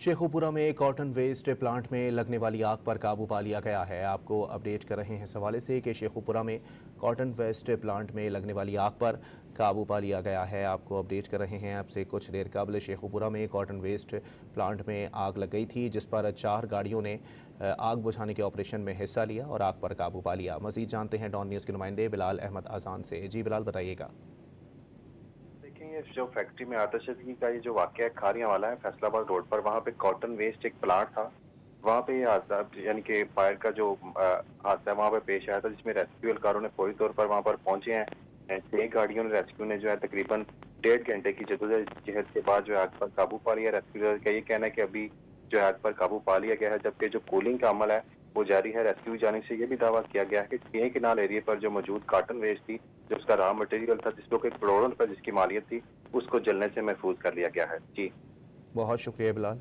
शेखोपुरा में cotton waste plant में लगने वाली आग पर काबू पा लिया गया है। आपको अपडेट कर रहे हैं इस हवाले से कि शेखोपुरा में कॉटन वेस्ट प्लांट में लगने वाली आग पर काबू पा लिया गया है। आपको अपडेट कर रहे हैं आपसे कुछ देर कबल शेखोपुरा में कॉटन वेस्ट प्लांट में आग लग गई थी, जिस पर 4 गाड़ियों ने आग बुझाने के ऑपरेशन में हिस्सा लिया और आग पर काबू पा लिया। मजीद जानते हैं डॉन न्यूज़ के नुमाइंदे बिलाल अहमद आजान से। जी बिलाल, बताइएगा। ये जो फैक्ट्री में आतिशबाजी का ये जो वाकया है खारियां वाला है फैसलाबाद रोड पर, वहाँ पे कॉटन वेस्ट एक प्लांट था, वहाँ पे ये हादसा यानी कि फायर का जो हादसा है वहाँ पे पेश आया था, जिसमें रेस्क्यू एहलकारों ने फौरी तौर पर वहाँ पर पहुंचे हैं। 6 गाड़ियों ने रेस्क्यू ने जो है तकरीबन 1.5 घंटे की जद्दोजहद के बाद जो है आग पर काबू पा लिया। रेस्क्यू का ये कहना है कि अभी जो है आग पर काबू पा लिया गया है, जबकि जो कूलिंग का अमल है वो जारी है। रेस्क्यू जाने से ये भी दावा किया गया है कि सीए किनाल एरिया पर जो मौजूद कॉटन वेस्ट थी, जो उसका रॉ मटेरियल था, जिसको कि करोड़ों रुपए जिसकी मालियत थी, उसको जलने से महफूज कर लिया गया है। जी बहुत शुक्रिया बिलाल।